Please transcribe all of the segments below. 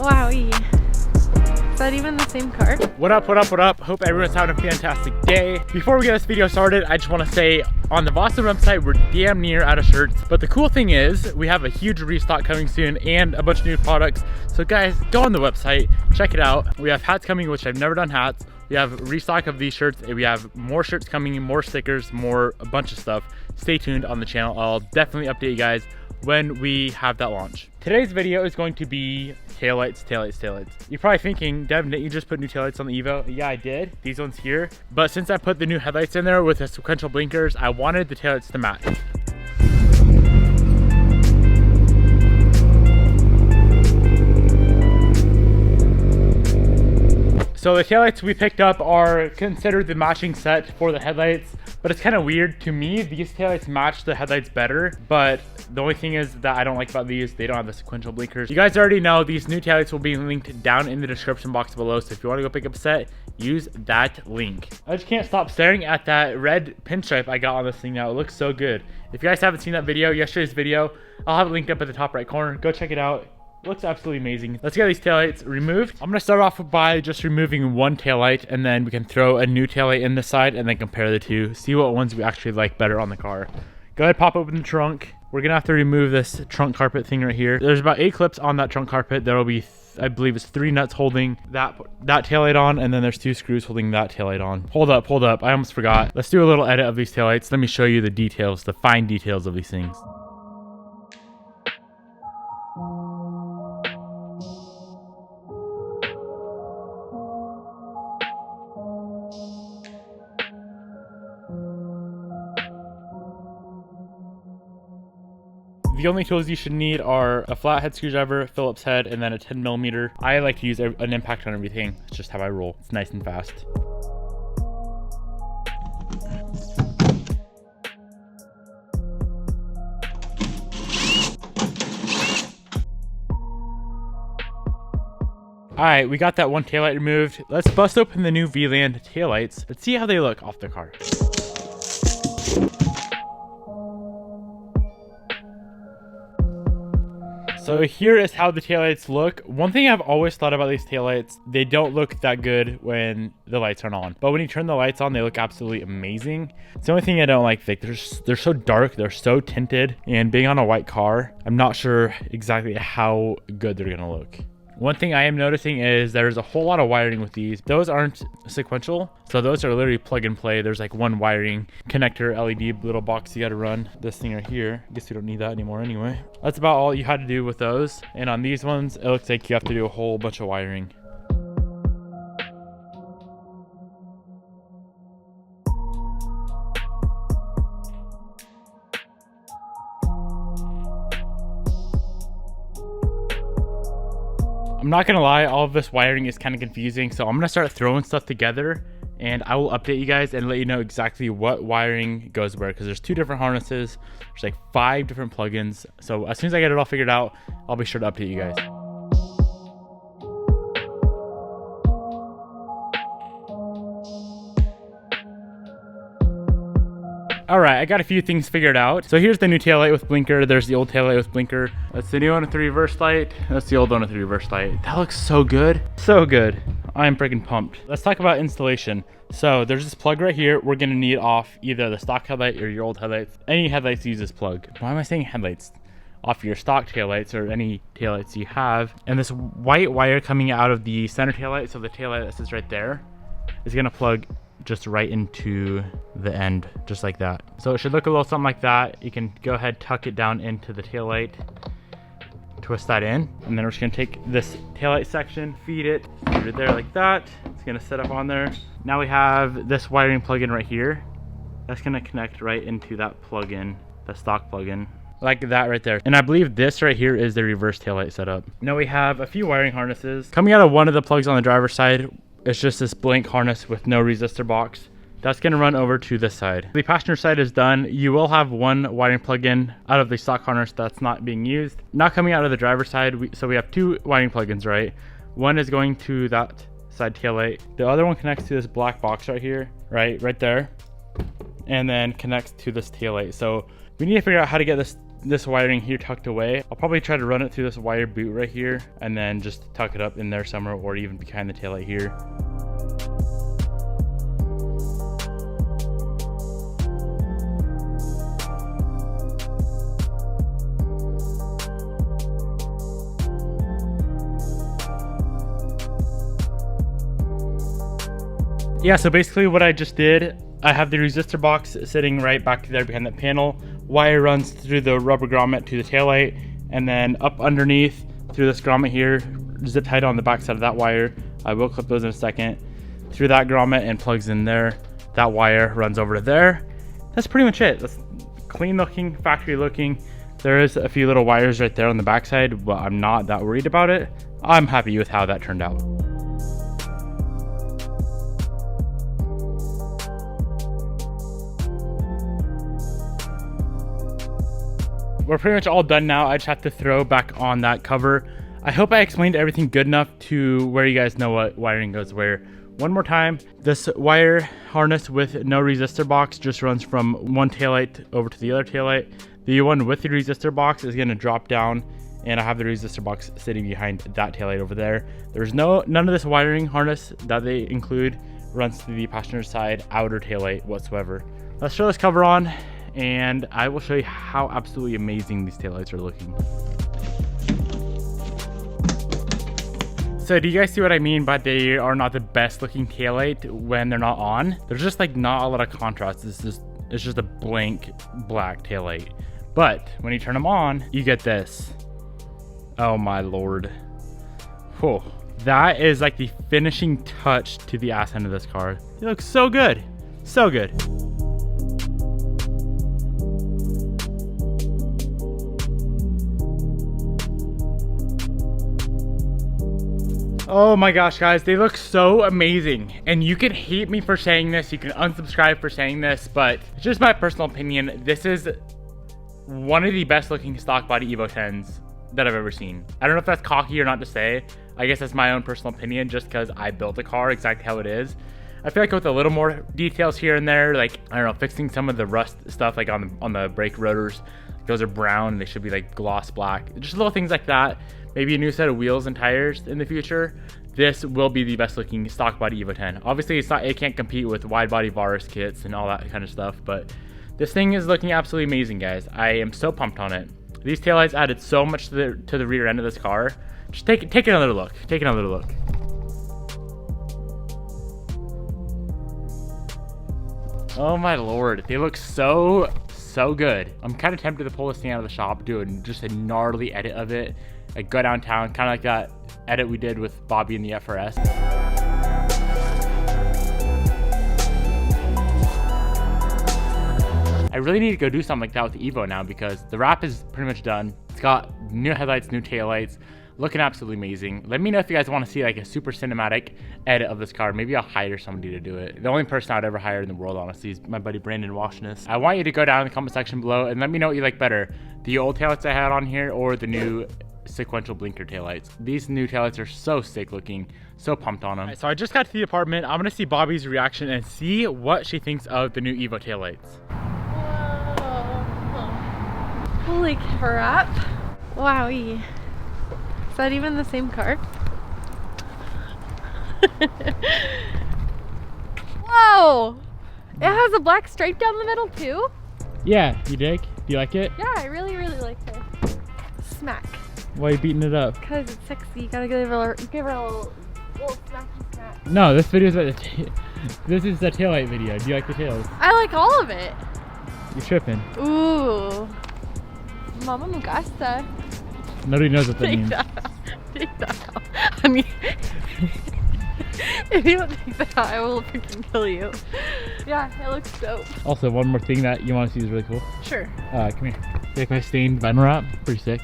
Wowie. Is that even the same car? What up, what up, what up? Hope everyone's having a fantastic day. Before we get this video started, I just want to say on the Boston website, we're damn near out of shirts. But the cool thing is we have a huge restock coming soon and a bunch of new products. So guys, go on the website, check it out. We have hats coming, which I've never done hats. We have restock of these shirts. We have more shirts coming, more stickers, a bunch of stuff. Stay tuned on the channel. I'll definitely update you guys when we have that launch. Today's video is going to be taillights. You're probably thinking, Devin, didn't you just put new taillights on the Evo? Yeah, I did. These ones here. But since I put the new headlights in there with the sequential blinkers, I wanted the taillights to match. So the taillights we picked up are considered the matching set for the headlights, but it's kind of weird to me. These taillights match the headlights better, but the only thing is that I don't like about these, they don't have the sequential blinkers. You guys already know these new taillights will be linked down in the description box below, so if you want to go pick up a set, use that link. I just can't stop staring at that red pinstripe I got on this thing now. It looks so good. If you guys haven't seen that video, yesterday's video, I'll have it linked up at the top right corner. Go check it out. Looks absolutely amazing. Let's get these taillights removed. I'm gonna start off by just removing one taillight, and then we can throw a new taillight in the side and then compare the two, see what ones we actually like better on the car. Go ahead, pop open the trunk. We're gonna have to remove this trunk carpet thing right here. There's about 8 clips on that trunk carpet. There'll be, I believe it's 3 nuts holding that taillight on, and then there's 2 screws holding that taillight on. Hold up, I almost forgot. Let's do a little edit of these taillights. Let me show you the details, the fine details of these things. The only tools you should need are a flathead screwdriver, Phillips head, and then a 10mm. I like to use an impact on everything. It's just how I roll. It's nice and fast. Alright, we got that one taillight removed. Let's bust open the new V-Land taillights. Let's see how they look off the car. So here is how the taillights look. One thing I've always thought about these taillights, they don't look that good when the lights aren't on. But when you turn the lights on, they look absolutely amazing. It's the only thing I don't like, they're so dark, they're so tinted, and being on a white car, I'm not sure exactly how good they're gonna look. One thing I am noticing is there's a whole lot of wiring with these. Those aren't sequential, so those are literally plug and play. There's like one wiring connector LED little box you gotta run. This thing right here, I guess we don't need that anymore anyway. That's about all you had to do with those. And on these ones, it looks like you have to do a whole bunch of wiring. I'm not gonna lie, all of this wiring is kind of confusing, so I'm gonna start throwing stuff together and I will update you guys and let you know exactly what wiring goes where, because there's 2 different harnesses, there's like 5 different plugins. So as soon as I get it all figured out, I'll be sure to update you guys. All right, I got a few things figured out. So here's the new taillight with blinker. There's the old taillight with blinker. That's the new one with the reverse light. That's the old one with the reverse light. That looks so good. So good. I'm freaking pumped. Let's talk about installation. So there's this plug right here. We're gonna need off either the stock headlight or your old headlights. Any headlights use this plug. Why am I saying headlights? Off your stock taillights or any taillights you have. And this white wire coming out of the center taillight, so the taillight that sits right there, is gonna plug just right into the end, just like that. So it should look a little something like that. You can go ahead, tuck it down into the taillight, twist that in, and then we're just gonna take this taillight section, feed it there like that. It's gonna set up on there. Now we have this wiring plug-in right here. That's gonna connect right into that plug-in, the stock plug-in, like that right there. And I believe this right here is the reverse taillight setup. Now we have a few wiring harnesses. Coming out of one of the plugs on the driver's side, it's just this blank harness with no resistor box. That's gonna run over to this side. The passenger side is done. You will have one wiring plug-in out of the stock harness that's not being used. Now coming out of the driver's side, so we have 2 wiring plug-ins, right? One is going to that side taillight. The other one connects to this black box right here, right there, and then connects to this taillight. So we need to figure out how to get this wiring here tucked away. I'll probably try to run it through this wire boot right here and then just tuck it up in there somewhere, or even behind the taillight here. Yeah, so basically what I just did, I have the resistor box sitting right back there behind that panel. Wire runs through the rubber grommet to the taillight, and then up underneath through this grommet here, zip tied on the back side of that wire. I will clip those in a second. Through that grommet and plugs in there. That wire runs over to there. That's pretty much it. That's clean looking, factory looking. There is a few little wires right there on the back side, but I'm not that worried about it. I'm happy with how that turned out. We're pretty much all done now. I just have to throw back on that cover. I hope I explained everything good enough to where you guys know what wiring goes where. One more time, this wire harness with no resistor box just runs from one taillight over to the other taillight. The one with the resistor box is gonna drop down, and I have the resistor box sitting behind that taillight over there. There's none of this wiring harness that they include runs to the passenger side outer taillight whatsoever. Let's throw this cover on, and I will show you how absolutely amazing these taillights are looking. So do you guys see what I mean by they are not the best looking taillight when they're not on? There's just like not a lot of contrast. It's just a blank black taillight. But when you turn them on, you get this. Oh my Lord. Whew. That is like the finishing touch to the ass end of this car. It looks so good. So good. Oh my gosh, guys, they look so amazing. And you can hate me for saying this, you can unsubscribe for saying this, but it's just my personal opinion. This is one of the best looking stock body Evo 10s that I've ever seen. I don't know if that's cocky or not to say. I guess that's my own personal opinion just because I built the car exactly how it is. I feel like with a little more details here and there, like, I don't know, fixing some of the rust stuff like on the brake rotors. Those are brown, they should be like gloss black. Just little things like that. Maybe a new set of wheels and tires in the future. This will be the best looking stock body Evo 10. Obviously it can't compete with wide body Varus kits and all that kind of stuff, but this thing is looking absolutely amazing, guys. I am so pumped on it. These taillights added so much to the rear end of this car. Just take another look. Take another look. Oh my Lord, they look so good. I'm kind of tempted to pull this thing out of the shop, do just a gnarly edit of it. Like go downtown, kind of like that edit we did with Bobby and the FRS. I really need to go do something like that with the Evo now because the wrap is pretty much done. It's got new headlights, new taillights, looking absolutely amazing. Let me know if you guys want to see like a super cinematic edit of this car. Maybe I'll hire somebody to do it. The only person I'd ever hire in the world, honestly, is my buddy Brandon Washness. I want you to go down in the comment section below and let me know what you like better, the old taillights I had on here or the new sequential blinker taillights. These new taillights are so sick looking, so pumped on them. Right, so I just got to the apartment. I'm gonna see Bobby's reaction and see what she thinks of the new Evo taillights. Whoa. Holy crap. Wowie. Is that even the same car? Whoa! It has a black stripe down the middle too? Yeah, you dig? Do you like it? Yeah, I really like it. Smack. Why are you beating it up? Because it's sexy. You gotta give her a little smacky smack. No, this video is this is the taillight video. Do you like the tails? I like all of it. You're tripping. Ooh. Mama me gusta. Nobody knows what that means. Take that out. I mean, if you don't take that out, I will freaking kill you. Yeah, it looks dope. Also, one more thing that you want to see is really cool. Sure. Come here. Take my stained vinyl wrap. Pretty sick.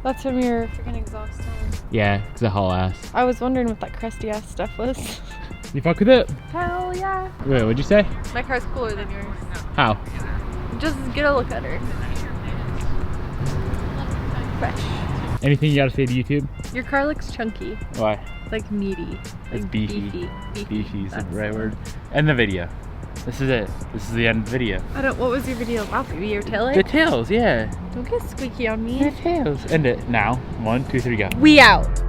That's from your freaking exhaust on. Yeah, it's a haul ass. I was wondering what that crusty ass stuff was. You fuck with it? Hell yeah. Wait, what'd you say? My car's cooler than yours. How? Just get a look at her. Fresh. Anything you gotta say to YouTube? Your car looks chunky. Why? Like meaty. It's Like beefy. Beefy is the That's right word. And the video. This is it. This is the end of the video. What was your video about, baby? Your tail The light? tails, yeah. Don't get squeaky on The me. tails. End it now. 1, 2, 3, go. We out.